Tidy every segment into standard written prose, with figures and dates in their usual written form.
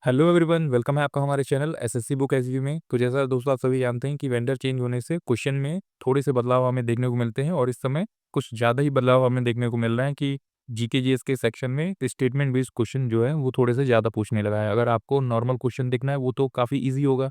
Hello everyone, welcome है आपका हमारे चैनल एसएससी बुक एसवी में। तो जैसा दोस्तों आप सभी जानते हैं कि वेंडर चेंज होने से क्वेश्चन में थोड़े से बदलाव हमें देखने को मिलते हैं और इस समय कुछ ज़्यादा ही बदलाव हमें देखने को मिल रहा है कि जीके जीएस के सेक्शन में स्टेटमेंट बेस्ड क्वेश्चन जो है वो थोड़े से ज़्यादा पूछने लगा है। अगर आपको नॉर्मल क्वेश्चन देखना है वो तो काफ़ी ईजी होगा,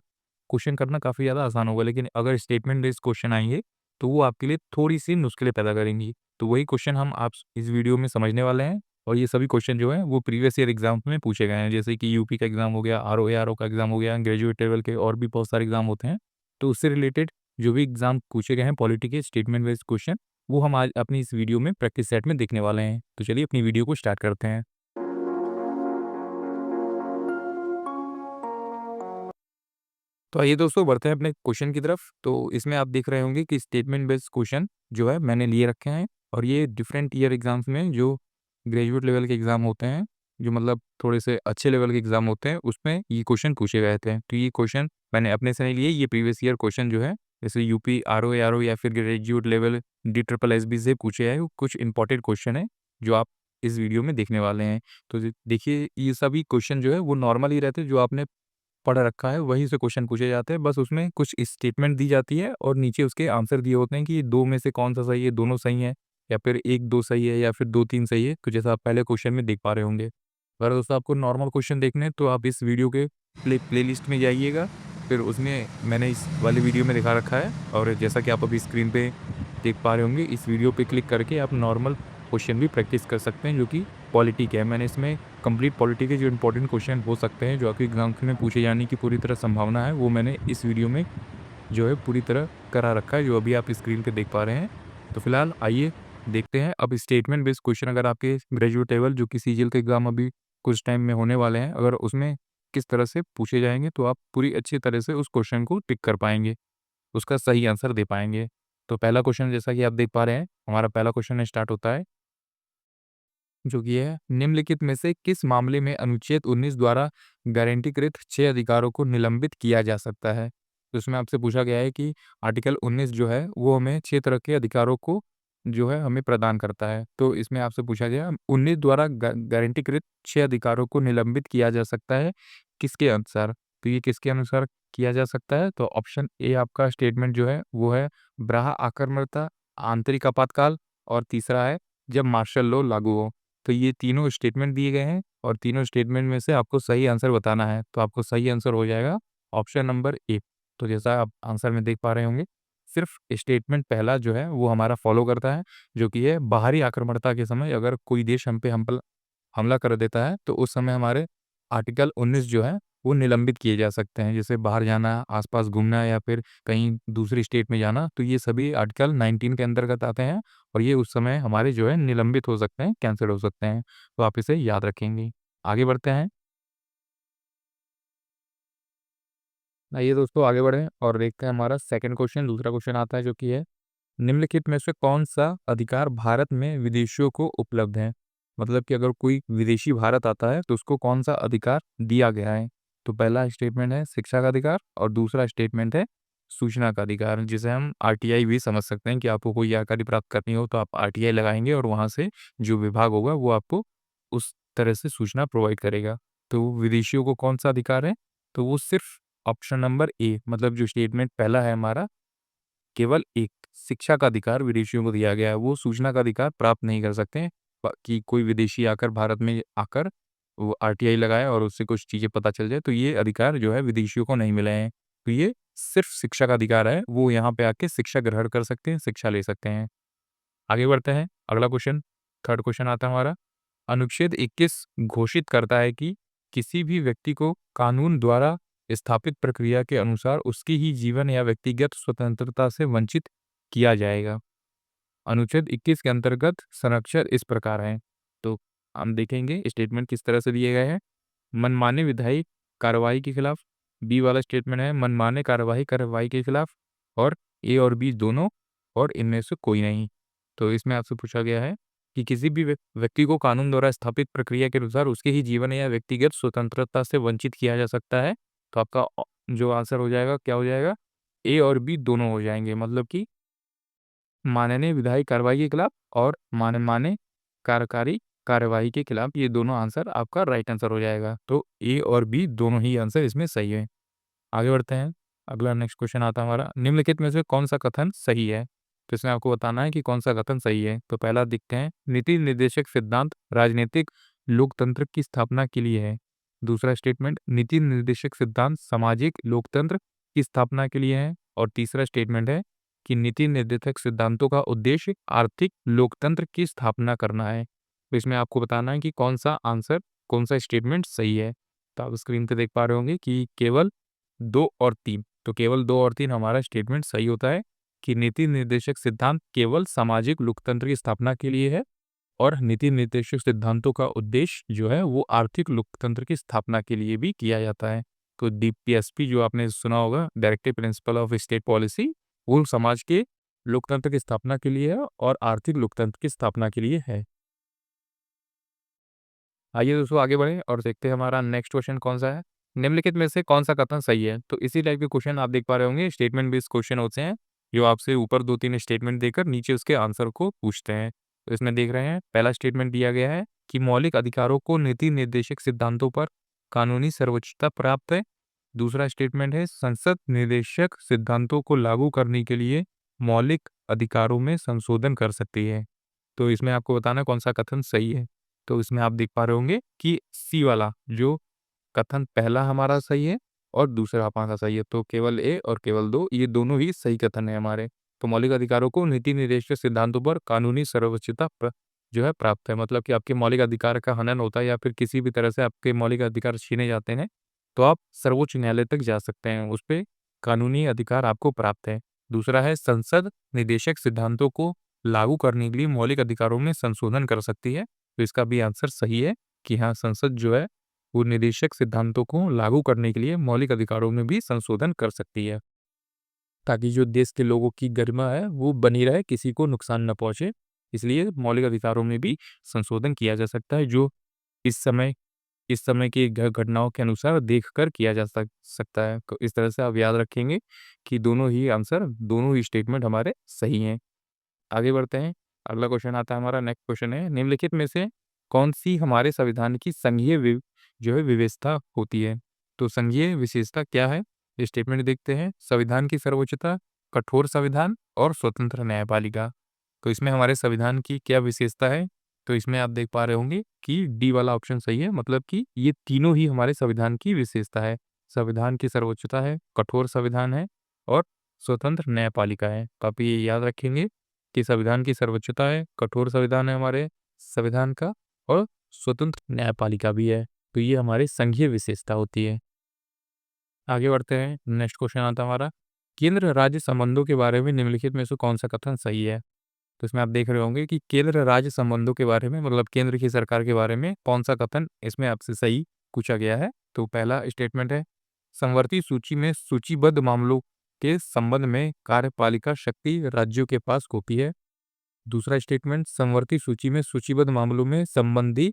क्वेश्चन करना काफ़ी ज़्यादा आसान होगा, लेकिन अगर स्टेटमेंट बेस्ड क्वेश्चन आएंगे तो वो आपके लिए थोड़ी सी मुश्किलें पैदा करेंगी। तो वही क्वेश्चन हम आप इस वीडियो में समझने वाले हैं और ये सभी क्वेश्चन जो हैं वो प्रीवियस ईयर एग्जाम्स में पूछे गए हैं, जैसे कि यूपी का एग्जाम हो गया, आरओ का एग्जाम हो गया, ग्रेजुएट लेवल के और भी बहुत सारे एग्जाम होते हैं। तो उससे रिलेटेड जो भी एग्जाम पूछे गए हैं पॉलिटी के स्टेटमेंट बेस्ड क्वेश्चन, वो हम आज अपनी इस वीडियो में प्रैक्टिस सेट में देखने वाले हैं। तो चलिए अपनी वीडियो को स्टार्ट करते हैं। तो आइए दोस्तों बढ़ते हैं अपने क्वेश्चन की तरफ। तो इसमें आप देख रहे होंगे कि स्टेटमेंट बेस्ड क्वेश्चन जो है मैंने लिए रखे हैं और ये डिफरेंट ईयर एग्जाम्स में जो ग्रेजुएट लेवल के एग्जाम होते हैं, जो मतलब थोड़े से अच्छे लेवल के एग्जाम होते हैं, उसमें ये क्वेश्चन पूछे गए थे। तो ये क्वेश्चन मैंने अपने से नहीं लिए, ये प्रीवियस ईयर क्वेश्चन जो है जैसे यूपी आरओ या फिर ग्रेजुएट लेवल DSSB से पूछे हैं। कुछ इंपॉर्टेंट क्वेश्चन है जो आप इस वीडियो में देखने वाले हैं। तो देखिए ये सभी क्वेश्चन जो है वो नॉर्मल ही रहते हैं, जो आपने पढ़ रखा है वहीं से क्वेश्चन पूछे जाते हैं। बस उसमें कुछ स्टेटमेंट दी जाती है और नीचे उसके आंसर दिए होते हैं कि दो में से कौन सा सही है, दोनों सही है या फिर एक दो सही है या फिर दो तीन सही है। तो जैसा आप पहले क्वेश्चन में देख पा रहे होंगे। अगर दोस्तों आपको नॉर्मल क्वेश्चन देखने हैं तो आप इस वीडियो के प्लेलिस्ट में जाइएगा, फिर उसमें मैंने इस वाले वीडियो में दिखा रखा है और जैसा कि आप अभी स्क्रीन पे देख पा रहे होंगे, इस वीडियो पे क्लिक करके आप नॉर्मल क्वेश्चन भी प्रैक्टिस कर सकते हैं जो कि पॉलिटी के है। मैंने इसमें कंप्लीट पॉलिटी के जो इंपॉर्टेंट क्वेश्चन हो सकते हैं, जो आपके एग्जाम में पूछे जाने की पूरी तरह संभावना है, वो मैंने इस वीडियो में जो है पूरी तरह करा रखा है, जो अभी आप स्क्रीन पे देख पा रहे हैं। तो फिलहाल आइए देखते हैं अब स्टेटमेंट बेस्ड क्वेश्चन, अगर आपके ग्रेजुएट लेवल जो कि सीजीएल के एग्जाम अभी कुछ टाइम में होने वाले हैं, अगर उसमें किस तरह से पूछे जाएंगे तो आप पूरी अच्छी तरह से उस क्वेश्चन को टिक कर पाएंगे, उसका सही आंसर दे पाएंगे। तो पहला क्वेश्चन जैसा कि आप देख पा रहे हैं, हमारा पहला क्वेश्चन स्टार्ट होता है जो कि है, निम्नलिखित में से किस मामले में अनुच्छेद 19 द्वारा गारंटीकृत 6 अधिकारों को निलंबित किया जा सकता है। तो इसमें आपसे पूछा गया है कि आर्टिकल 19 जो है वो हमें 6 तरह के अधिकारों को जो है हमें प्रदान करता है। तो इसमें आपसे पूछा गया 19 द्वारा गारंटीकृत 6 अधिकारों को निलंबित किया जा सकता है किसके अनुसार। तो ये किसके अनुसार किया जा सकता है, तो ऑप्शन ए आपका स्टेटमेंट जो है वो है बाह्य आक्रमणता, आंतरिक आपातकाल, और तीसरा है जब मार्शल लॉ लागू हो। तो ये तीनों स्टेटमेंट दिए गए हैं और तीनों स्टेटमेंट में से आपको सही आंसर बताना है। तो आपको सही आंसर हो जाएगा ऑप्शन नंबर ए। तो जैसा आप आंसर में देख पा रहे होंगे, सिर्फ स्टेटमेंट पहला जो है वो हमारा फॉलो करता है, जो कि है बाहरी आक्रमणता के समय अगर कोई देश हम पे हमला कर देता है तो उस समय हमारे आर्टिकल 19 जो है वो निलंबित किए जा सकते हैं। जैसे बाहर जाना, आसपास घूमना या फिर कहीं दूसरी स्टेट में जाना, तो ये सभी आर्टिकल 19 के अंतर्गत आते हैं और ये उस समय हमारे जो है निलंबित हो सकते हैं, कैंसिल हो सकते हैं। तो आप इसे याद रखेंगे। आगे बढ़ते हैं। आइए दोस्तों आगे बढ़ें और देखते हैं हमारा सेकंड क्वेश्चन, दूसरा क्वेश्चन आता है जो कि है, निम्नलिखित में से कौन सा अधिकार भारत में विदेशियों को उपलब्ध है। मतलब कि अगर कोई विदेशी भारत आता है तो उसको कौन सा अधिकार दिया गया है। तो पहला स्टेटमेंट है शिक्षा का अधिकार और दूसरा स्टेटमेंट है सूचना का अधिकार, जिसे हम आरटीआई भी समझ सकते हैं कि आपको कोई जानकारी प्राप्त करनी हो तो आप आरटीआई लगाएंगे और वहाँ से जो विभाग होगा वो आपको उस तरह से सूचना प्रोवाइड करेगा। तो विदेशियों को कौन सा अधिकार है, तो वो सिर्फ ऑप्शन नंबर ए, मतलब जो स्टेटमेंट पहला है हमारा, केवल एक शिक्षा का अधिकार विदेशियों को दिया गया है, वो सूचना का अधिकार प्राप्त नहीं कर सकते हैं। कि कोई विदेशी आकर भारत में आकर वो आरटीआई लगाए और उससे कुछ चीज़ें पता चल जाए, तो ये अधिकार जो है विदेशियों को नहीं मिले हैं। तो ये सिर्फ शिक्षा का अधिकार है, वो यहाँ पे आके शिक्षा ग्रहण कर सकते हैं, शिक्षा ले सकते हैं। आगे बढ़ते हैं, अगला क्वेश्चन, थर्ड क्वेश्चन आता है हमारा, अनुच्छेद 21 घोषित करता है कि किसी भी व्यक्ति को कानून द्वारा स्थापित प्रक्रिया के अनुसार उसकी ही जीवन या व्यक्तिगत स्वतंत्रता से वंचित किया जाएगा। अनुच्छेद 21 के अंतर्गत संरक्षण इस प्रकार है। तो हम देखेंगे स्टेटमेंट किस तरह से दिए गए हैं। मनमाने विधायी कार्रवाई के खिलाफ, बी वाला स्टेटमेंट है मनमाने कार्रवाई कार्रवाई के खिलाफ, और ए और बी दोनों, और इनमें से कोई नहीं। तो इसमें आपसे पूछा गया है कि किसी भी व्यक्ति को कानून द्वारा स्थापित प्रक्रिया के अनुसार उसके ही जीवन या व्यक्तिगत स्वतंत्रता से वंचित किया जा सकता है। तो आपका जो आंसर हो जाएगा क्या हो जाएगा, ए और बी दोनों हो जाएंगे। मतलब कि माननीय विधायी कार्रवाई के खिलाफ और मनमाने कार्यकारी कार्यवाही के खिलाफ, ये दोनों आंसर आपका राइट आंसर हो जाएगा। तो ए और बी दोनों ही आंसर इसमें सही है। आगे बढ़ते हैं। अगला नेक्स्ट क्वेश्चन आता है हमारा, निम्नलिखित में से कौन सा कथन सही है? तो इसमें आपको बताना है कि कौन सा कथन सही है। तो पहला देखते हैं, नीति निर्देशक सिद्धांत राजनीतिक लोकतंत्र की स्थापना के लिए है। दूसरा स्टेटमेंट, नीति निर्देशक सिद्धांत सामाजिक लोकतंत्र की स्थापना के लिए है। और तीसरा स्टेटमेंट है कि नीति निर्देशक सिद्धांतों का उद्देश्य आर्थिक लोकतंत्र की स्थापना करना है। तो इसमें आपको बताना है कि कौन सा आंसर, कौन सा स्टेटमेंट सही है। तो आप स्क्रीन पे देख पा रहे होंगे कि केवल 2 और 3, तो केवल 2 और 3 हमारा स्टेटमेंट सही होता है कि नीति निर्देशक सिद्धांत केवल सामाजिक लोकतंत्र की स्थापना के लिए है और नीति निर्देशक सिद्धांतों का उद्देश्य जो है वो आर्थिक लोकतंत्र की स्थापना के लिए भी किया जाता है। तो डीपीएसपी जो आपने सुना होगा, directive principle of state policy, वो समाज के लोकतंत्र की स्थापना के लिए है और आर्थिक लोकतंत्र की स्थापना के लिए है। आइए दोस्तों आगे बढ़ें और देखते हैं हमारा नेक्स्ट क्वेश्चन कौन सा है। निम्नलिखित में से कौन सा कथन सही है? तो इसी टाइप के क्वेश्चन आप देख पा रहे होंगे, स्टेटमेंट बेस्ड क्वेश्चन होते हैं जो आपसे ऊपर 2-3 स्टेटमेंट देकर नीचे उसके आंसर को पूछते हैं। तो इसमें देख रहे हैं, पहला स्टेटमेंट दिया गया है कि मौलिक अधिकारों को नीति निर्देशक सिद्धांतों पर कानूनी सर्वोच्चता प्राप्त है। दूसरा स्टेटमेंट है, संसद निर्देशक सिद्धांतों को लागू करने के लिए मौलिक अधिकारों में संशोधन कर सकती है। तो इसमें आपको बताना है कौन सा कथन सही है। तो इसमें आप देख पा रहे होंगे कि सी वाला जो कथन पहला हमारा सही है और दूसरा हमारा सही है। तो केवल ए और केवल 2 ये दोनों ही सही कथन है हमारे। तो मौलिक अधिकारों को नीति निर्देशक सिद्धांतों पर कानूनी सर्वोच्चता जो है प्राप्त है, मतलब कि आपके मौलिक अधिकार का हनन होता है या फिर किसी भी तरह से आपके मौलिक अधिकार छीने जाते हैं, तो आप सर्वोच्च न्यायालय तक जा सकते हैं, उस पे कानूनी अधिकार आपको प्राप्त है। दूसरा है, संसद निर्देशक सिद्धांतों को लागू करने के लिए मौलिक अधिकारों में संशोधन कर सकती है। तो इसका भी आंसर सही है कि हाँ, संसद जो है वो निर्देशक सिद्धांतों को लागू करने के लिए मौलिक अधिकारों में भी संशोधन कर सकती है, ताकि जो देश के लोगों की गरिमा है वो बनी रहे, किसी को नुकसान न पहुंचे। इसलिए मौलिक अधिकारों में भी संशोधन किया जा सकता है, जो इस समय की घटनाओं के अनुसार देखकर किया जा सकता है। तो इस तरह से आप याद रखेंगे कि दोनों ही आंसर, दोनों ही स्टेटमेंट हमारे सही हैं। आगे बढ़ते हैं। अगला क्वेश्चन आता है हमारा, नेक्स्ट क्वेश्चन है, निम्नलिखित में से कौन-सी हमारे संविधान की संघीय जो है विशेषता होती है? तो संघीय विशेषता क्या है? ये स्टेटमेंट देखते हैं। संविधान की सर्वोच्चता, कठोर संविधान और स्वतंत्र न्यायपालिका। तो इसमें हमारे संविधान की क्या विशेषता है? तो इसमें आप देख पा रहे होंगे कि डी वाला ऑप्शन सही है, मतलब कि ये तीनों ही हमारे संविधान की विशेषता है। संविधान की सर्वोच्चता है, कठोर संविधान है और स्वतंत्र न्यायपालिका है। तो आप ये याद रखेंगे कि संविधान की सर्वोच्चता है, कठोर संविधान है हमारे संविधान का और स्वतंत्र न्यायपालिका भी है। तो ये हमारी संघीय विशेषता होती है। आगे बढ़ते हैं। नेक्स्ट क्वेश्चन आता है हमारा, केंद्र राज्य संबंधों के बारे में निम्नलिखित में से कौन सा कथन सही है? तो इसमें आप देख रहे होंगे कि केंद्र राज्य संबंधों के बारे में, मतलब केंद्र की सरकार के बारे में कौन सा कथन इसमें आपसे सही पूछा गया है। तो पहला स्टेटमेंट है, समवर्ती सूची में सूचीबद्ध मामलों के संबंध में कार्यपालिका शक्ति राज्यों के पास होती है। दूसरा स्टेटमेंट, समवर्ती सूची में सूचीबद्ध मामलों में संबंधी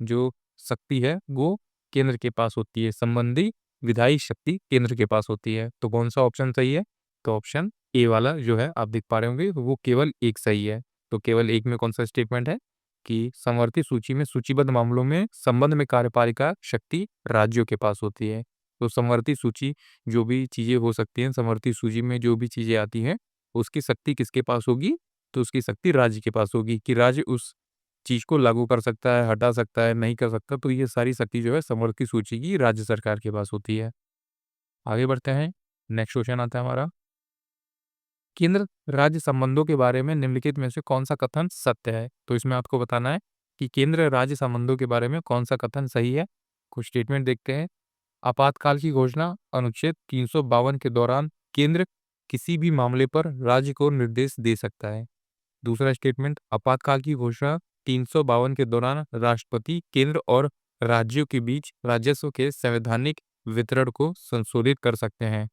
जो शक्ति है वो केंद्र के पास होती है, संबंधी विधायी शक्ति केंद्र के पास होती है। तो कौन सा ऑप्शन सही है? तो ऑप्शन ए वाला जो है आप देख पा रहे होंगे वो केवल एक सही है। तो केवल एक में कौन सा स्टेटमेंट है कि समवर्ती सूची में सूचीबद्ध मामलों में संबंध में कार्यपालिका शक्ति राज्यों के पास होती है। तो समवर्ती सूची, जो भी चीजें हो सकती हैं समवर्ती सूची में, जो भी चीजें आती हैं उसकी शक्ति किसके पास होगी? तो उसकी शक्ति राज्य के पास होगी कि राज्य उस चीज़ को लागू कर सकता है, हटा सकता है, नहीं कर सकता। तो ये सारी शक्ति जो है समवर्ती सूची की राज्य सरकार के पास होती है। आगे बढ़ते हैं। नेक्स्ट क्वेश्चन आता है हमारा, केंद्र राज्य संबंधों के बारे में निम्नलिखित में से कौन सा कथन सत्य है? तो इसमें आपको बताना है कि केंद्र राज्य संबंधों के बारे में कौन सा कथन सही है। कुछ स्टेटमेंट देखते हैं। आपातकाल की घोषणा अनुच्छेद 352 के दौरान केंद्र किसी भी मामले पर राज्य को निर्देश दे सकता है। दूसरा स्टेटमेंट, आपातकाल की घोषणा 352 के दौरान राष्ट्रपति केंद्र और राज्यों के बीच राजस्व के संवैधानिक वितरण को संशोधित कर सकते हैं।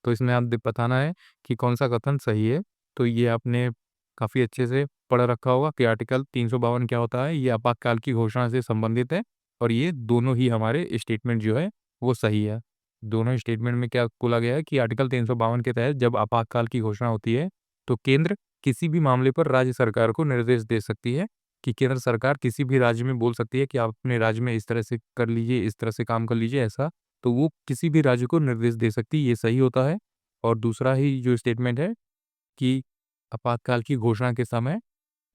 तो इसमें आप बताना है कि कौन सा कथन सही है। तो ये आपने काफ़ी अच्छे से पढ़ रखा होगा कि आर्टिकल 352 क्या होता है, ये आपातकाल की घोषणा से संबंधित है और ये दोनों ही हमारे स्टेटमेंट जो है वो सही है। दोनों स्टेटमेंट में क्या बोला गया है कि आर्टिकल 352 के तहत जब आपातकाल की घोषणा होती है तो केंद्र किसी भी मामले पर राज्य सरकार को निर्देश दे सकती है कि केंद्र सरकार किसी भी राज्य में बोल सकती है कि आप अपने राज्य में इस तरह से कर लीजिए, इस तरह से काम कर लीजिए ऐसा, तो वो किसी भी राज्य को निर्देश दे सकती है, ये सही होता है। और दूसरा ही जो स्टेटमेंट है कि आपातकाल की घोषणा के समय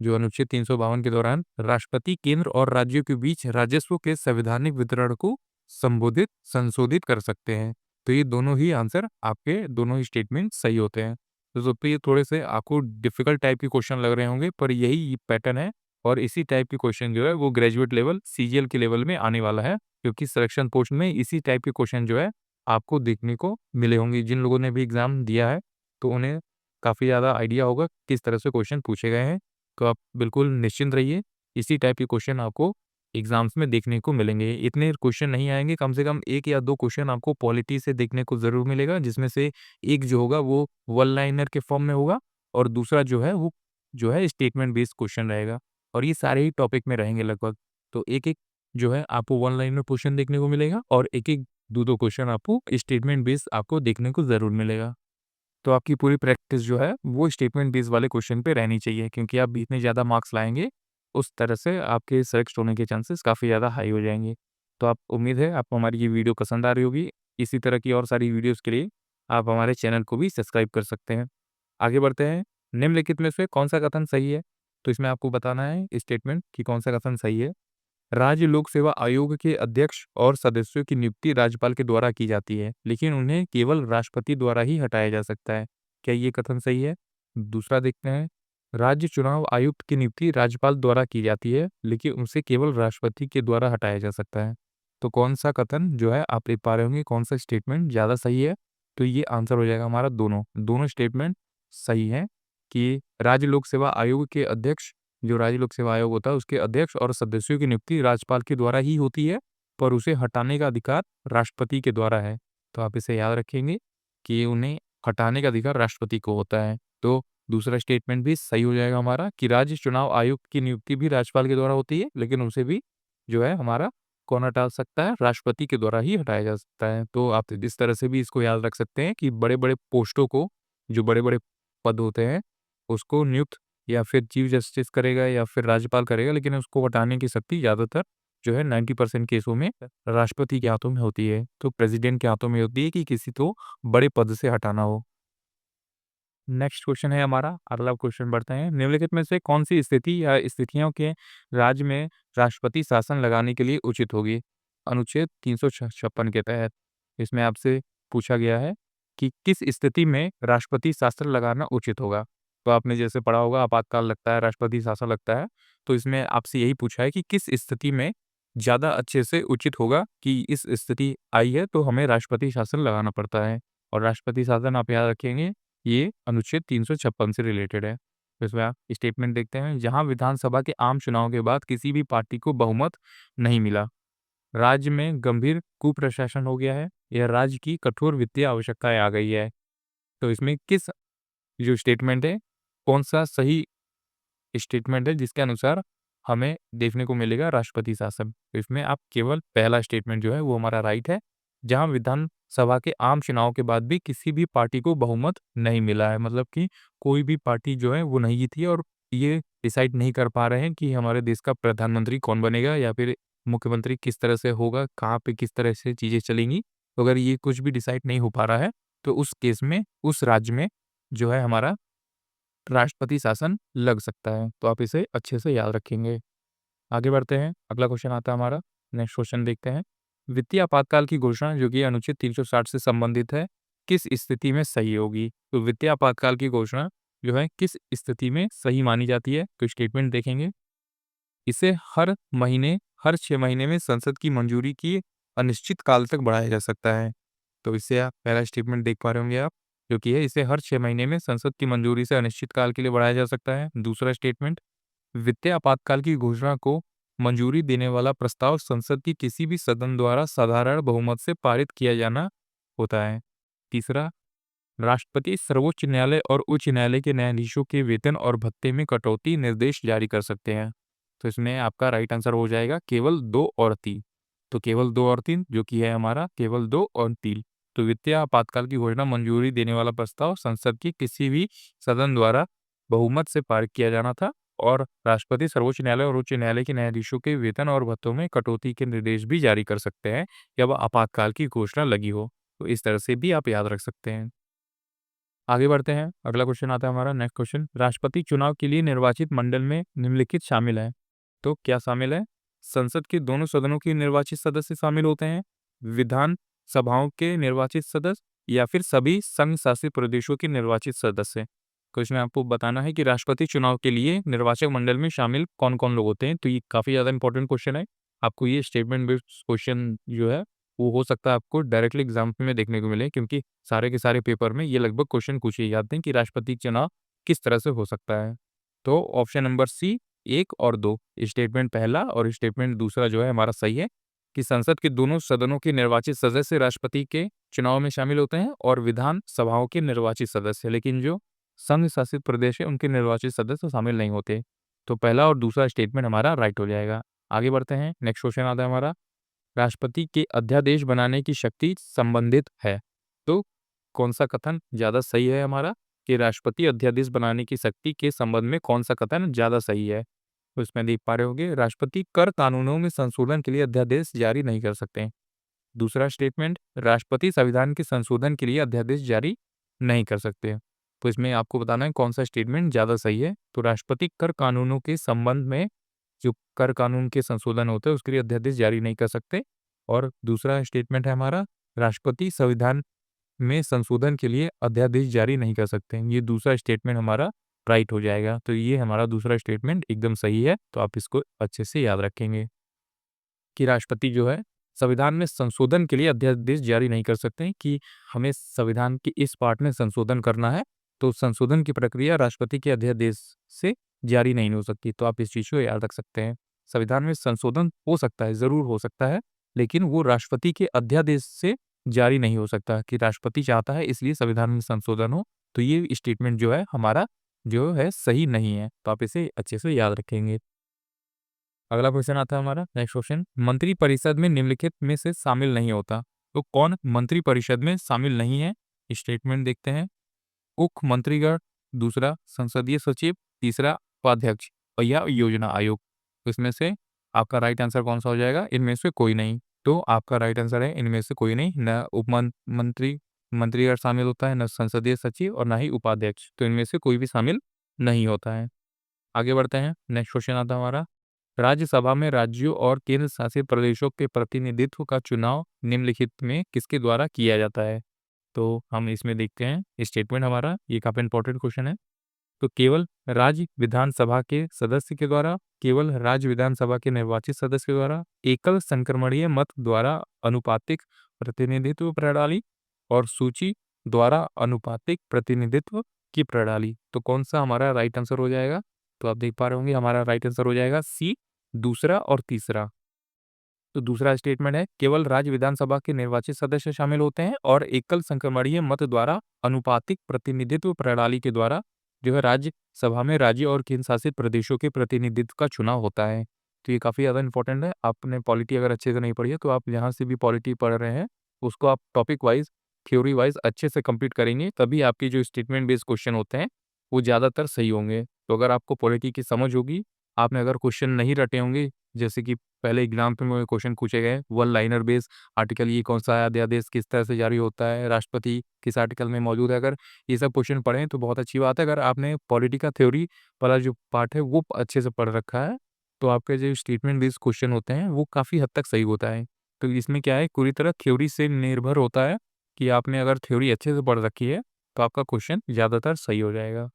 जो अनुच्छेद 352 के दौरान राष्ट्रपति केंद्र और राज्यों के बीच राजस्व के संवैधानिक वितरण को संशोधित कर सकते हैं। तो ये दोनों ही आंसर आपके दोनों ही स्टेटमेंट सही होते हैं। तो दोस्तों ये थोड़े से आपको डिफिकल्ट टाइप के क्वेश्चन लग रहे होंगे, पर यही पैटर्न है और इसी टाइप के क्वेश्चन जो है वो ग्रेजुएट लेवल सीजीएल के लेवल में आने वाला है, क्योंकि सिलेक्शन पोस्ट में इसी टाइप के क्वेश्चन जो है आपको देखने को मिले होंगे। जिन लोगों ने भी एग्जाम दिया है तो उन्हें काफ़ी ज़्यादा आइडिया होगा किस तरह से क्वेश्चन पूछे गए हैं। तो आप बिल्कुल निश्चिंत रहिए, इसी टाइप के क्वेश्चन आपको एग्ज़ाम्स में देखने को मिलेंगे। इतने क्वेश्चन नहीं आएँगे, कम से कम 1 या 2 क्वेश्चन आपको पॉलिटी से देखने को ज़रूर मिलेगा, जिसमें से एक जो होगा वो वन लाइनर के फॉर्म में होगा और दूसरा जो है वो जो है स्टेटमेंट बेस्ड क्वेश्चन रहेगा और ये सारे ही टॉपिक में रहेंगे लगभग। तो एक-एक जो है आपको वन लाइनर क्वेश्चन देखने को मिलेगा और एक-एक 2-2 क्वेश्चन आपको स्टेटमेंट बेस्ड आपको देखने को ज़रूर मिलेगा। तो आपकी पूरी प्रैक्टिस जो है वो स्टेटमेंट बेस वाले क्वेश्चन पे रहनी चाहिए, क्योंकि आप जितने ज़्यादा मार्क्स लाएँगे, उस तरह से आपके सेलेक्ट होने के चांसेस काफ़ी ज़्यादा हाई हो जाएँगे। तो आप उम्मीद है आपको हमारी ये वीडियो पसंद आ रही होगी। इसी तरह की और सारी वीडियोज़ के लिए आप हमारे चैनल को भी सब्सक्राइब कर सकते हैं। आगे बढ़ते हैं, निम्नलिखित में से कौन-सा कथन सही है? तो इसमें आपको बताना है स्टेटमेंट कि कौन-सा कथन सही है। राज्य लोक सेवा आयोग के अध्यक्ष और सदस्यों की नियुक्ति राज्यपाल के द्वारा की जाती है, लेकिन उन्हें केवल राष्ट्रपति द्वारा ही हटाया जा सकता है। क्या ये कथन सही है? दूसरा देखते हैं, राज्य चुनाव आयुक्त की नियुक्ति राज्यपाल द्वारा की जाती है, लेकिन उनसे केवल राष्ट्रपति के द्वारा हटाया जा सकता है। तो कौन सा कथन जो है आप देख पा रहे होंगे, कौन सा स्टेटमेंट ज़्यादा सही है? तो ये आंसर हो जाएगा हमारा दोनों। दोनों स्टेटमेंट सही है कि राज्य लोक सेवा आयोग के अध्यक्ष, जो राज्य लोक सेवा आयोग होता है उसके अध्यक्ष और सदस्यों की नियुक्ति राज्यपाल के द्वारा ही होती है, पर उसे हटाने का अधिकार राष्ट्रपति के द्वारा है। तो आप इसे याद रखेंगे कि उन्हें हटाने का अधिकार राष्ट्रपति को होता है। तो दूसरा स्टेटमेंट भी सही हो जाएगा हमारा कि राज्य चुनाव आयुक्त की नियुक्ति भी राज्यपाल के द्वारा होती है, लेकिन उसे भी जो है हमारा कौन हटा सकता है? राष्ट्रपति के द्वारा ही हटाया जा सकता है। तो आप इस तरह से भी इसको याद रख सकते हैं कि बड़े-बड़े पोस्टों को, जो बड़े-बड़े पद होते हैं, उसको नियुक्त या फिर चीफ जस्टिस करेगा या फिर राज्यपाल करेगा, लेकिन उसको हटाने की शक्ति ज़्यादातर जो है 90% केसों में राष्ट्रपति के हाथों में होती है। तो प्रेसिडेंट के हाथों में होती है कि किसी को बड़े पद से हटाना हो। नेक्स्ट क्वेश्चन है हमारा, अगला क्वेश्चन बढ़ते हैं। निम्नलिखित में से कौन-सी स्थिति या स्थितियों के राज्य में राष्ट्रपति शासन लगाने के लिए उचित होगी? अनुच्छेद 356 के तहत इसमें आपसे पूछा गया है कि किस स्थिति में राष्ट्रपति शासन लगाना उचित होगा? तो आपने जैसे पढ़ा होगा आपातकाल लगता है, राष्ट्रपति शासन लगता है, तो इसमें आपसे यही पूछा है कि किस स्थिति में ज़्यादा अच्छे से उचित होगा कि इस स्थिति आई है तो हमें राष्ट्रपति शासन लगाना पड़ता है। और राष्ट्रपति शासन आप याद रखेंगे, ये अनुच्छेद 356 से रिलेटेड है। तो इसमें आप स्टेटमेंट देखते हैं, जहाँ विधानसभा के आम चुनाव के बाद किसी भी पार्टी को बहुमत नहीं मिला, राज्य में गंभीर कुप्रशासन हो गया है या राज्य की कठोर वित्तीय आवश्यकताएं आ गई है। तो इसमें किस जो स्टेटमेंट है, कौन-सा सही स्टेटमेंट है जिसके अनुसार हमें देखने को मिलेगा राष्ट्रपति शासन? तो इसमें आप केवल पहला स्टेटमेंट जो है वो हमारा राइट है, जहाँ विधानसभा के आम चुनाव के बाद भी किसी भी पार्टी को बहुमत नहीं मिला है। मतलब कि कोई भी पार्टी जो है वो नहीं जीती और ये डिसाइड नहीं कर पा रहे हैं कि हमारे देश का प्रधानमंत्री कौन बनेगा या फिर मुख्यमंत्री किस तरह से होगा, कहाँ पे किस तरह से चीज़ें चलेंगी। तो अगर ये कुछ भी डिसाइड नहीं हो पा रहा है, तो उस केस में, उस राज्य में जो है हमारा राष्ट्रपति शासन लग सकता है। तो आप इसे अच्छे से याद रखेंगे। आगे बढ़ते हैं, अगला क्वेश्चन आता है हमारा, नेक्स्ट क्वेश्चन देखते हैं। वित्तीय आपातकाल की घोषणा जो कि अनुच्छेद 360 से संबंधित है, किस स्थिति में सही होगी? तो वित्तीय आपातकाल की घोषणा जो है किस स्थिति में सही मानी जाती है? तो स्टेटमेंट देखेंगे, इसे हर महीने, हर 6 महीने में संसद की मंजूरी की अनिश्चित काल तक बढ़ाया जा सकता है। तो इससे आप पहला स्टेटमेंट देख पा रहे होंगे आप, जो कि है इसे हर 6 महीने में संसद की मंजूरी से अनिश्चित काल के लिए बढ़ाया जा सकता है। दूसरा स्टेटमेंट, वित्तीय आपातकाल की घोषणा को मंजूरी देने वाला प्रस्ताव संसद की किसी भी सदन द्वारा साधारण बहुमत से पारित किया जाना होता है। तीसरा, राष्ट्रपति सर्वोच्च न्यायालय और उच्च न्यायालय के न्यायाधीशों के वेतन और भत्ते में कटौती निर्देश जारी कर सकते हैं। तो इसमें आपका राइट आंसर हो जाएगा केवल 2 और 3। तो केवल 2 और 3 जो कि है हमारा केवल 2 और 3। तो वित्तीय आपातकाल की घोषणा मंजूरी देने वाला प्रस्ताव संसद की किसी भी सदन द्वारा बहुमत से पारित किया जाना था और राष्ट्रपति सर्वोच्च न्यायालय और उच्च न्यायालय के न्यायाधीशों के वेतन और भत्तों में कटौती के निर्देश भी जारी कर सकते हैं जब आपातकाल की घोषणा लगी हो। तो इस तरह से भी आप याद रख सकते हैं। आगे बढ़ते हैं, अगला क्वेश्चन आता है हमारा नेक्स्ट क्वेश्चन, राष्ट्रपति चुनाव के लिए निर्वाचित मंडल में निम्नलिखित शामिल है। तो क्या शामिल है? संसद के दोनों सदनों के निर्वाचित सदस्य शामिल होते हैं, विधान सभाओं के निर्वाचित सदस्य या फिर सभी संघ शासित प्रदेशों के निर्वाचित सदस्य। तो इसमें आपको बताना है कि राष्ट्रपति चुनाव के लिए निर्वाचक मंडल में शामिल कौन कौन लोग होते हैं। तो ये काफी ज्यादा इंपॉर्टेंट क्वेश्चन है। आपको ये स्टेटमेंट बेस्ड क्वेश्चन जो है वो हो सकता है आपको डायरेक्टली एग्जाम में देखने को मिले, क्योंकि सारे के सारे पेपर में ये लगभग क्वेश्चन पूछे जाते हैं कि राष्ट्रपति चुनाव किस तरह से हो सकता है। तो ऑप्शन नंबर सी 1 और 2, स्टेटमेंट पहला और स्टेटमेंट दूसरा जो है हमारा सही है कि संसद के दोनों सदनों के निर्वाचित सदस्य राष्ट्रपति के चुनाव में शामिल होते हैं और विधान सभाओं के निर्वाचित सदस्य, लेकिन जो संघ शासित प्रदेश है उनके निर्वाचित सदस्य शामिल नहीं होते। तो पहला और दूसरा स्टेटमेंट हमारा राइट हो जाएगा। आगे बढ़ते हैं, नेक्स्ट क्वेश्चन आता है हमारा, राष्ट्रपति के अध्यादेश बनाने की शक्ति संबंधित है। तो कौन सा कथन ज्यादा सही है हमारा कि राष्ट्रपति अध्यादेश बनाने की शक्ति के संबंध में कौन सा कथन ज्यादा सही है? तो इसमें देख पा रहे होंगे, राष्ट्रपति कर कानूनों में संशोधन के लिए अध्यादेश जारी नहीं कर सकते। दूसरा स्टेटमेंट, राष्ट्रपति संविधान के संशोधन के लिए अध्यादेश जारी नहीं कर सकते। तो इसमें आपको बताना है कौन सा स्टेटमेंट ज्यादा सही है। तो राष्ट्रपति कर कानूनों के संबंध में जो कर कानून के संशोधन होते हैं उसके लिए अध्यादेश जारी नहीं कर सकते। और दूसरा स्टेटमेंट है हमारा, राष्ट्रपति संविधान में संशोधन के लिए अध्यादेश जारी नहीं कर सकते। ये दूसरा स्टेटमेंट हमारा राइट हो जाएगा। तो ये हमारा दूसरा स्टेटमेंट एकदम सही है। तो आप इसको अच्छे से याद रखेंगे कि राष्ट्रपति जो है संविधान में संशोधन के लिए अध्यादेश जारी नहीं कर सकते कि हमें संविधान के इस पार्ट में संशोधन करना है, तो संशोधन की प्रक्रिया राष्ट्रपति के अध्यादेश से जारी नहीं हो सकती। तो आप इस चीज को याद रख सकते हैं। संविधान में संशोधन हो सकता है, जरूर हो सकता है, लेकिन वो राष्ट्रपति के अध्यादेश से जारी नहीं हो सकता कि राष्ट्रपति चाहता है इसलिए संविधान में संशोधन हो। तो ये स्टेटमेंट जो है हमारा जो है सही नहीं है। तो आप इसे अच्छे से याद रखेंगे। अगला क्वेश्चन आता है हमारा नेक्स्ट क्वेश्चन, मंत्री परिषद में निम्नलिखित में से शामिल नहीं होता। तो कौन मंत्री परिषद में शामिल नहीं है? स्टेटमेंट देखते हैं, मुख्य मंत्रीगण, दूसरा संसदीय सचिव, तीसरा उपाध्यक्ष और या योजना आयोग। तो इसमें से आपका राइट आंसर कौन सा हो जाएगा? इनमें से कोई नहीं। तो आपका राइट आंसर है इनमें से कोई नहीं, न उप मंत्री मंत्रीगण शामिल होता है, न संसदीय सचिव और न ही उपाध्यक्ष। तो इनमें से कोई भी शामिल नहीं होता है। आगे बढ़ते हैं, नेक्स्ट क्वेश्चन आता है हमारा, राज्यसभा में राज्यों और केंद्र शासित प्रदेशों के प्रतिनिधित्व का चुनाव निम्नलिखित में किसके द्वारा किया जाता है? तो हम इसमें देखते हैं स्टेटमेंट हमारा, ये काफी इंपॉर्टेंट क्वेश्चन है। तो केवल राज्य विधानसभा के सदस्य के द्वारा, केवल राज्य विधानसभा के निर्वाचित सदस्य के द्वारा, एकल संक्रमणीय मत द्वारा अनुपातिक प्रतिनिधित्व प्रणाली और सूची द्वारा अनुपातिक प्रतिनिधित्व की प्रणाली। तो कौन सा हमारा राइट आंसर हो जाएगा? तो आप देख पा रहे होंगे हमारा राइट आंसर हो जाएगा सी, दूसरा और तीसरा। तो दूसरा स्टेटमेंट है, केवल राज्य विधानसभा के निर्वाचित सदस्य शामिल होते हैं और एकल संक्रमणीय मत द्वारा अनुपातिक प्रतिनिधित्व प्रणाली के द्वारा जो है राज्य सभा में राज्य और केंद्र शासित प्रदेशों के प्रतिनिधित्व का चुनाव होता है। तो ये काफी ज्यादा इंपॉर्टेंट है। आपने पॉलिटी अगर अच्छे से नहीं पढ़ी है तो आप जहाँ से भी पॉलिटी पढ़ रहे हैं उसको आप टॉपिक वाइज थ्योरी वाइज अच्छे से कंप्लीट करेंगे, तभी आपके जो स्टेटमेंट बेस्ड क्वेश्चन होते हैं वो ज्यादातर सही होंगे। तो अगर आपको पॉलिटी की समझ होगी, आपने अगर क्वेश्चन नहीं रटे होंगे, जैसे कि पहले एग्जाम पे में क्वेश्चन पूछे गए वन लाइनर बेस, आर्टिकल ये कौन सा है, अध्यादेश किस तरह से जारी होता है, राष्ट्रपति किस आर्टिकल में मौजूद है, अगर ये सब क्वेश्चन पढ़ें तो बहुत अच्छी बात है। अगर आपने पॉलिटी का थ्योरी वाला जो पार्ट है वो अच्छे से पढ़ रखा है तो आपके जो स्टेटमेंट बेस्ड क्वेश्चन होते हैं वो काफ़ी हद तक सही होता है। तो इसमें क्या है, पूरी तरह थ्योरी से निर्भर होता है कि आपने अगर थ्योरी अच्छे से पढ़ रखी है तो आपका क्वेश्चन ज़्यादातर सही हो जाएगा।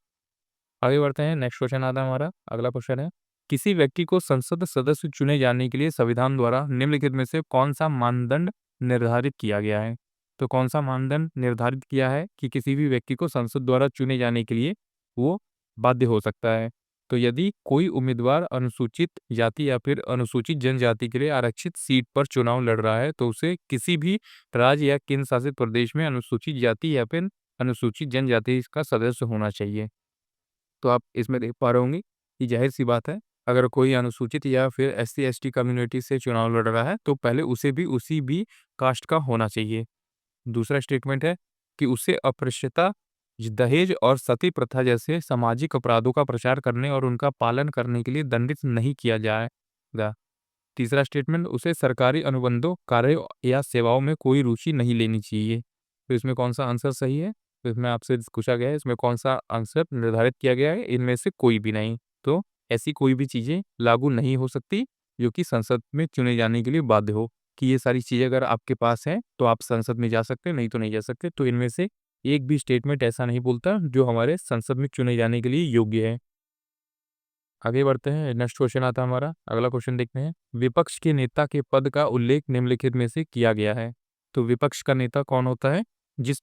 आगे बढ़ते हैं, नेक्स्ट क्वेश्चन आता है हमारा, अगला क्वेश्चन है, किसी व्यक्ति को संसद सदस्य चुने जाने के लिए संविधान द्वारा निम्नलिखित में से कौन सा मानदंड निर्धारित किया गया है? तो कौन सा मानदंड निर्धारित किया है कि किसी भी व्यक्ति को संसद द्वारा चुने जाने के लिए वो बाध्य हो सकता है? तो यदि कोई उम्मीदवार अनुसूचित जाति या फिर अनुसूचित जनजाति के लिए आरक्षित सीट पर चुनाव लड़ रहा है तो उसे किसी भी राज्य या केंद्र शासित प्रदेश में अनुसूचित जाति या फिर अनुसूचित जनजाति का सदस्य होना चाहिए। तो आप इसमें देख पा रहे होंगे कि जाहिर-सी बात है, अगर कोई अनुसूचित या फिर एससी-एसटी कम्युनिटी से चुनाव लड़ रहा है, तो पहले उसे भी उसी भी कास्ट का होना चाहिए। दूसरा स्टेटमेंट है कि उसे अस्पृश्यता दहेज और सती प्रथा जैसे सामाजिक अपराधों का प्रचार करने और उनका पालन करने के लिए दंडित नहीं किया जाएगा। तीसरा स्टेटमेंट, उसे सरकारी अनुबंधों, कार्यों या सेवाओं में कोई रुचि नहीं लेनी चाहिए। तो इसमें कौन-सा आंसर सही है? तो इसमें आपसे पूछा गया है, इसमें कौन-सा आंसर निर्धारित किया गया है? इनमें से कोई भी नहीं। तो ऐसी कोई भी चीज़ें लागू नहीं हो सकती, जो कि संसद में चुने जाने के लिए बाध्य हो, कि ये सारी चीज़ें अगर आपके पास हैं, तो आप संसद में जा सकते हैं, नहीं तो नहीं जा सकते। तो इनमें से एक भी स्टेटमेंट ऐसा नहीं बोलता, जो हमारे संसद में चुने जाने के लिए योग्य है। आगे बढ़ते हैं, नेक्स्ट क्वेश्चन आता है हमारा, अगला क्वेश्चन देखते हैं। विपक्ष के नेता के पद का उल्लेख निम्नलिखित में से किया गया है। तो विपक्ष का नेता कौन होता है?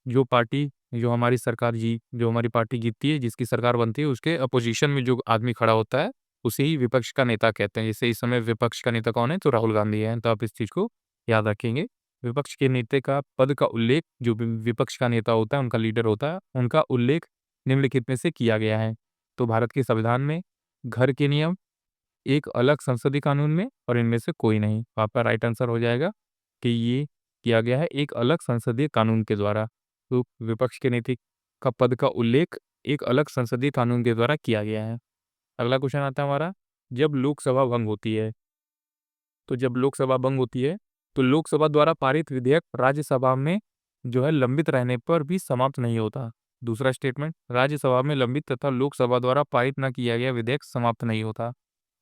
जो पार्टी, जो हमारी सरकार जो हमारी पार्टी जीतती है, जिसकी सरकार बनती है, उसके अपोजिशन में जो आदमी खड़ा होता है, उसे ही विपक्ष का नेता कहते हैं। जैसे इस समय विपक्ष का नेता कौन है? तो राहुल गांधी है। तो आप इस चीज़ को याद रखेंगे। विपक्ष के नेता का पद का उल्लेख, जो विपक्ष का नेता होता है, उनका लीडर होता है, उनका उल्लेख निम्नलिखित में से किया गया है। तो भारत के संविधान में, घर के नियम, एक अलग संसदीय कानून में, और इनमें से कोई नहीं। तो आपका राइट आंसर हो जाएगा कि ये किया गया है एक अलग संसदीय कानून के द्वारा। तो विपक्ष के नेता का पद का उल्लेख एक अलग संसदीय कानून के द्वारा किया गया है। अगला क्वेश्चन आता है हमारा, जब लोकसभा भंग होती है, तो जब लोकसभा भंग होती है, तो लोकसभा द्वारा पारित विधेयक राज्यसभा में जो है लंबित रहने पर भी समाप्त नहीं होता। दूसरा स्टेटमेंट, राज्यसभा में लंबित तथा लोकसभा द्वारा पारित न किया गया विधेयक समाप्त नहीं होता।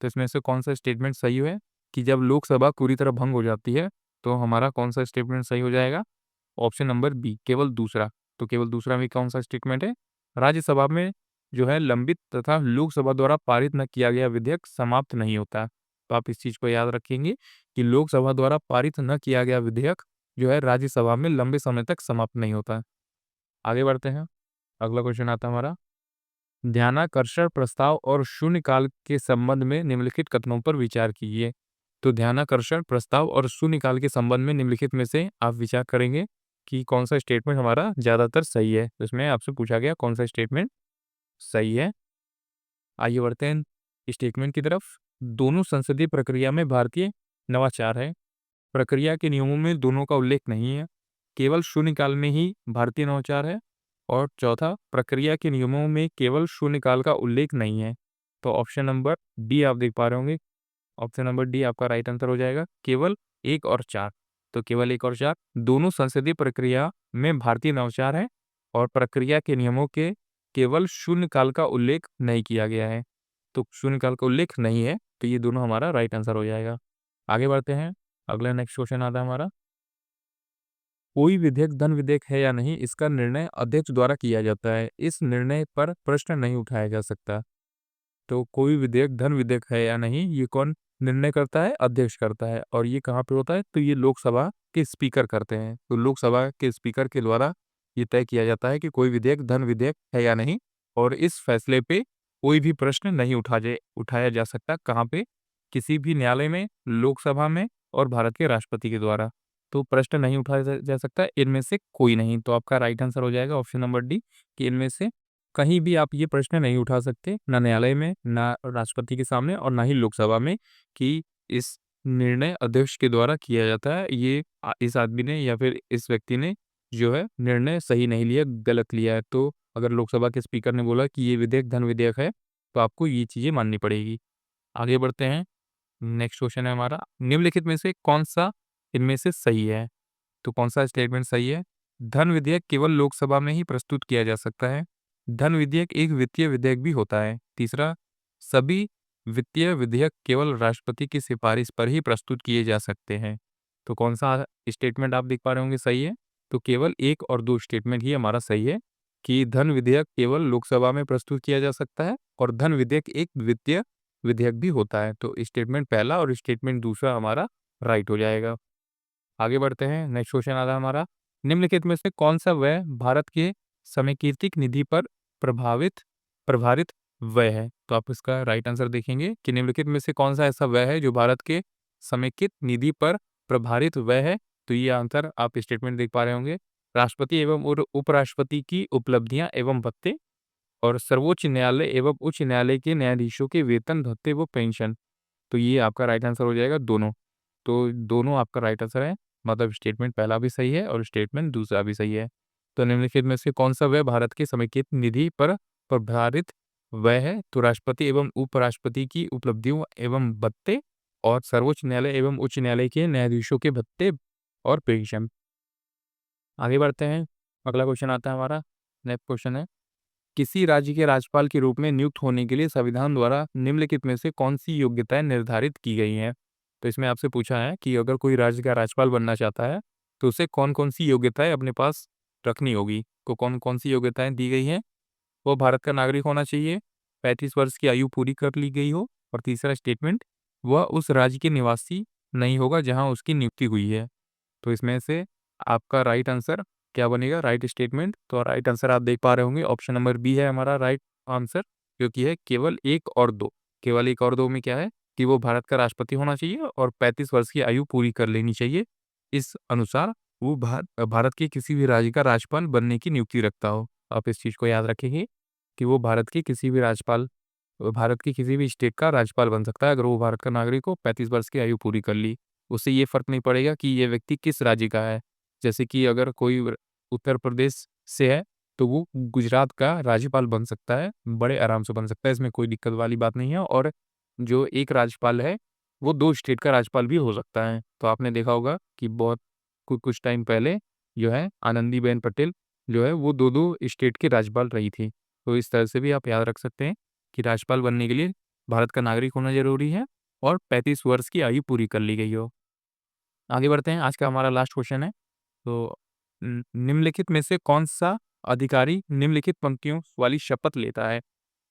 तो इसमें से कौन सा स्टेटमेंट सही है कि जब लोकसभा पूरी तरह भंग हो जाती है, तो हमारा कौन सा स्टेटमेंट सही हो जाएगा? ऑप्शन नंबर बी, केवल दूसरा। तो केवल दूसरा में कौन सा स्टेटमेंट है? राज्यसभा में जो है लंबित तथा लोकसभा द्वारा पारित न किया गया विधेयक समाप्त नहीं होता। तो आप इस चीज को याद रखेंगे कि लोकसभा द्वारा पारित न किया गया विधेयक जो है राज्यसभा में लंबे समय तक समाप्त नहीं होता। आगे बढ़ते हैं, अगला क्वेश्चन आता है हमारा, ध्यानाकर्षण प्रस्ताव और शून्यकाल के संबंध में निम्नलिखित कथनों पर विचार कीजिए। तो ध्यानाकर्षण प्रस्ताव और शून्यकाल के संबंध में निम्नलिखित में से आप विचार करेंगे कि कौन सा स्टेटमेंट हमारा ज्यादातर सही है। तो इसमें आपसे पूछा गया कौन सा स्टेटमेंट सही है। आइए बढ़ते हैं स्टेटमेंट की तरफ। दोनों संसदीय प्रक्रिया में भारतीय नवाचार है। प्रक्रिया के नियमों में दोनों का उल्लेख नहीं है, केवल शून्यकाल में ही भारतीय नवाचार है। और चौथा, प्रक्रिया के नियमों में केवल शून्यकाल का उल्लेख नहीं है। तो ऑप्शन नंबर डी आप देख पा रहे होंगे, ऑप्शन नंबर डी आपका राइट आंसर हो जाएगा, केवल 1 और 4। तो केवल 1 और 4 दोनों संसदीय प्रक्रिया में भारतीय नवाचार है, और प्रक्रिया के नियमों के केवल शून्यकाल का उल्लेख नहीं किया गया है। तो शून्यकाल का उल्लेख नहीं है, तो ये दोनों हमारा राइट आंसर हो जाएगा। आगे बढ़ते हैं, अगला नेक्स्ट क्वेश्चन आता है हमारा, कोई विधेयक धन विधेयक है या नहीं, इसका निर्णय अध्यक्ष द्वारा किया जाता है। इस निर्णय पर प्रश्न नहीं उठाया जा सकता। तो कोई विधेयक धन विधेयक है या नहीं, ये कौन निर्णय करता है? अध्यक्ष करता है। और ये कहाँ पे होता है? तो ये लोकसभा के स्पीकर करते हैं। तो लोकसभा के स्पीकर के द्वारा ये तय किया जाता है कि कोई विधेयक धन विधेयक है या नहीं, और इस फैसले पे कोई भी प्रश्न नहीं उठाया जा सकता। कहाँ पे? किसी भी न्यायालय में, लोकसभा में, और भारत के राष्ट्रपति के द्वारा। तो प्रश्न नहीं उठाया जा सकता इनमें से कोई नहीं। तो आपका राइट आंसर हो जाएगा ऑप्शन नंबर डी, कि इनमें से कहीं भी आप ये प्रश्न नहीं उठा सकते, ना न्यायालय में, ना राष्ट्रपति के सामने, और ना ही लोकसभा में, कि इस निर्णय अध्यक्ष के द्वारा किया जाता है। ये इस आदमी ने या फिर इस व्यक्ति ने जो है निर्णय सही नहीं लिया, गलत लिया है। तो अगर लोकसभा के स्पीकर ने बोला कि ये विधेयक धन विधेयक है, तो आपको ये चीजें माननी पड़ेगी। आगे बढ़ते हैं, नेक्स्ट क्वेश्चन है हमारा, निम्नलिखित में से कौन सा इनमें से सही है? तो कौन सा स्टेटमेंट सही है? धन विधेयक केवल लोकसभा में ही प्रस्तुत किया जा सकता है। धन विधेयक एक वित्तीय विधेयक भी होता है। तीसरा, सभी वित्तीय विधेयक केवल राष्ट्रपति की सिफारिश पर ही प्रस्तुत किए जा सकते हैं। तो कौन सा स्टेटमेंट आप देख पा रहे होंगे सही है? तो केवल 1 और 2 स्टेटमेंट ही हमारा सही है, कि धन विधेयक केवल लोकसभा में प्रस्तुत किया जा सकता है, और धन विधेयक एक वित्तीय विधेयक भी होता है। तो स्टेटमेंट पहला और स्टेटमेंट दूसरा हमारा राइट हो जाएगा। आगे बढ़ते हैं, नेक्स्ट क्वेश्चन आता है हमारा, निम्नलिखित में से कौन सा व्यय भारत के समेकीर्तिक निधि पर प्रभावित प्रभारित व्यय है? तो आप इसका राइट आंसर देखेंगे कि निम्नलिखित में से कौन सा ऐसा व्यय है जो भारत के समेकित निधि पर प्रभारित व्यय है। तो ये आंसर आप स्टेटमेंट देख पा रहे होंगे, राष्ट्रपति एवं उपराष्ट्रपति की उपलब्धियां एवं भत्ते, और सर्वोच्च न्यायालय एवं उच्च न्यायालय के न्यायाधीशों के वेतन, भत्ते व पेंशन। तो ये आपका राइट आंसर हो जाएगा दोनों। तो दोनों आपका राइट आंसर है, मतलब स्टेटमेंट पहला भी सही है और स्टेटमेंट दूसरा भी सही है। तो निम्नलिखित में से कौन-सा व्यय भारत के समेकित निधि पर प्रभारित व्यय है? तो राष्ट्रपति एवं उपराष्ट्रपति की उपलब्धियों एवं भत्ते और सर्वोच्च न्यायालय एवं उच्च न्यायालय के न्यायाधीशों के भत्ते और पेंशन। आगे बढ़ते हैं, अगला क्वेश्चन आता है हमारा, नेक्स्ट क्वेश्चन है, किसी राज्य के राज्यपाल के रूप में नियुक्त होने के लिए संविधान द्वारा निम्नलिखित में से कौन-सी योग्यताएँ निर्धारित की गई हैं? तो इसमें आपसे पूछा है कि अगर कोई राज्य का राज्यपाल बनना चाहता है, तो उसे कौन-कौन सी योग्यताएँ अपने पास रखनी होगी? तो कौन-कौन सी योग्यताएँ दी गई हैं? वो भारत का नागरिक होना चाहिए, 35 वर्ष की आयु पूरी कर ली गई हो और तीसरा स्टेटमेंट, वह उस राज्य के निवासी नहीं होगा जहाँ उसकी नियुक्ति हुई है। तो इसमें से आपका राइट आंसर क्या बनेगा? Right statement. तो राइट आंसर आप देख पा रहे होंगे, ऑप्शन नंबर बी है हमारा राइट आंसर, जो कि है केवल 1 और 2। केवल 1 और 2 में क्या है कि वो भारत का राष्ट्रपति होना चाहिए और 35 वर्ष की आयु पूरी कर लेनी चाहिए। इस अनुसार वो भारत के किसी भी राज्य का राज्यपाल बनने की नियुक्ति रखता हो। आप इस चीज़ को याद रखेंगे कि वो भारत के किसी भी भारत के किसी भी स्टेट का राज्यपाल बन सकता है अगर वो भारत का नागरिक हो, 35 वर्ष की आयु पूरी कर ली। उससे ये फ़र्क नहीं पड़ेगा कि ये व्यक्ति किस राज्य का है। जैसे कि अगर कोई उत्तर प्रदेश से है, तो वो गुजरात का राज्यपाल बन सकता है, बड़े आराम से बन सकता है, इसमें कोई दिक्कत वाली बात नहीं है। और जो एक राज्यपाल है, वो 2 स्टेट का राज्यपाल भी हो सकता है। तो आपने देखा होगा कि बहुत कुछ टाइम पहले जो है आनंदीबेन पटेल जो है वो 2-2 स्टेट की राज्यपाल रही थी। तो इस तरह से भी आप याद रख सकते हैं कि राज्यपाल बनने के लिए भारत का नागरिक होना ज़रूरी है और 35 वर्ष की आयु पूरी कर ली गई हो। आगे बढ़ते हैं, आज का हमारा लास्ट क्वेश्चन है। तो निम्नलिखित में से कौन-सा अधिकारी निम्नलिखित पंक्तियों वाली शपथ लेता है?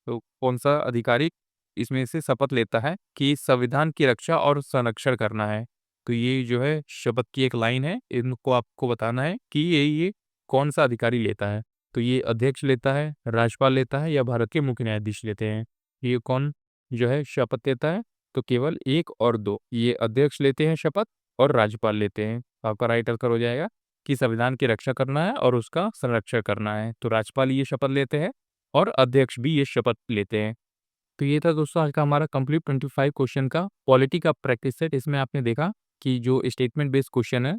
तो कौन-सा अधिकारी इसमें से शपथ लेता है कि संविधान की रक्षा और संरक्षण करना है? तो ये जो है शपथ की एक लाइन है, इनको आपको बताना है कि ये कौन-सा अधिकारी लेता है? तो ये अध्यक्ष लेता है, राज्यपाल लेता है या भारत के मुख्य न्यायाधीश लेते हैं? ये कौन जो है शपथ लेता है? तो केवल 1 और 2 ये अध्यक्ष लेते हैं शपथ और राज्यपाल लेते हैं। आपका राइट आंसर हो जाएगा कि संविधान की रक्षा करना है और उसका संरक्षण करना है। तो राज्यपाल ये शपथ लेते हैं और अध्यक्ष भी ये शपथ लेते हैं। तो ये था दोस्तों आज का हमारा कंप्लीट 25 क्वेश्चन का पॉलिटी का प्रैक्टिस सेट। इसमें आपने देखा कि जो स्टेटमेंट बेस्ड क्वेश्चन है,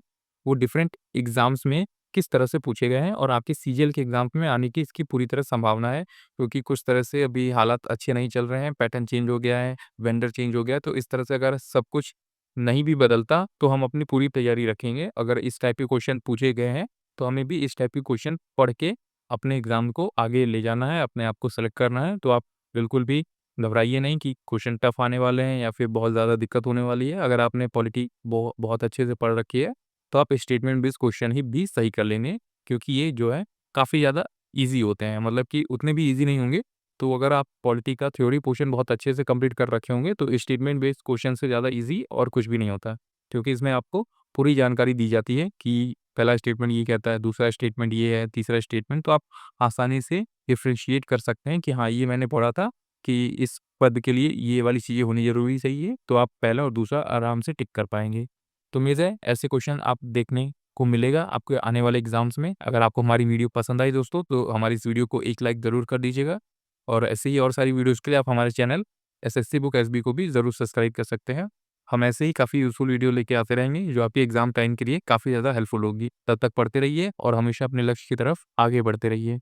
वो डिफरेंट एग्ज़ाम्स में किस तरह से पूछे गए हैं और आपके सीजीएल के एग्ज़ाम में आने की इसकी पूरी तरह संभावना है। क्योंकि कुछ तरह से अभी हालात अच्छे नहीं चल रहे हैं, पैटर्न चेंज हो गया है, वेंडर चेंज हो गया है, तो इस तरह से अगर सब कुछ नहीं भी बदलता, तो हम अपनी पूरी तैयारी रखेंगे। अगर इस टाइप के क्वेश्चन पूछे गए हैं, तो हमें भी इस टाइप के क्वेश्चन पढ़ के अपने एग्ज़ाम को आगे ले जाना है, अपने आप को सेलेक्ट करना है। तो आप बिल्कुल भी घबराइए नहीं कि क्वेश्चन टफ आने वाले हैं या फिर बहुत ज़्यादा दिक्कत होने वाली है। अगर आपने पॉलिटी बहुत अच्छे से पढ़ रखी है, तो आप स्टेटमेंट बेस्ड क्वेश्चन ही भी सही कर लेंगे, क्योंकि ये जो है काफ़ी ज़्यादा ईज़ी होते हैं, मतलब कि उतने भी ईज़ी नहीं होंगे। तो अगर आप पॉलिटी का थ्योरी पोर्शन बहुत अच्छे से कंप्लीट कर रखे होंगे, तो स्टेटमेंट बेस्ड क्वेश्चन से ज़्यादा ईज़ी और कुछ भी नहीं होता। क्योंकि इसमें आपको पूरी जानकारी दी जाती है कि पहला स्टेटमेंट ये कहता है, दूसरा स्टेटमेंट ये है, तीसरा स्टेटमेंट, तो आप आसानी से डिफरेंशिएट कर सकते हैं कि हाँ, ये मैंने पढ़ा था कि इस पद के लिए ये वाली चीज़ें होनी ज़रूरी चाहिए, तो आप पहला और दूसरा आराम से टिक कर पाएँगे। तो उम्मीद है ऐसे क्वेश्चन आप देखने को मिलेगा आपके आने वाले एग्ज़ाम्स में। अगर आपको हमारी वीडियो पसंद आई दोस्तों, तो हमारी इस वीडियो को एक लाइक ज़रूर कर दीजिएगा और ऐसे ही और सारी वीडियोज़ के लिए आप हमारे चैनल एसएससी बुक एसबी को भी ज़रूर सब्सक्राइब कर सकते हैं। हम ऐसे ही काफ़ी यूज़फुल वीडियो लेके आते रहेंगे, जो आपके एग्ज़ाम टाइम के लिए काफ़ी ज़्यादा हेल्पफुल होगी। तब तक पढ़ते रहिए और हमेशा अपने लक्ष्य की तरफ आगे बढ़ते रहिए।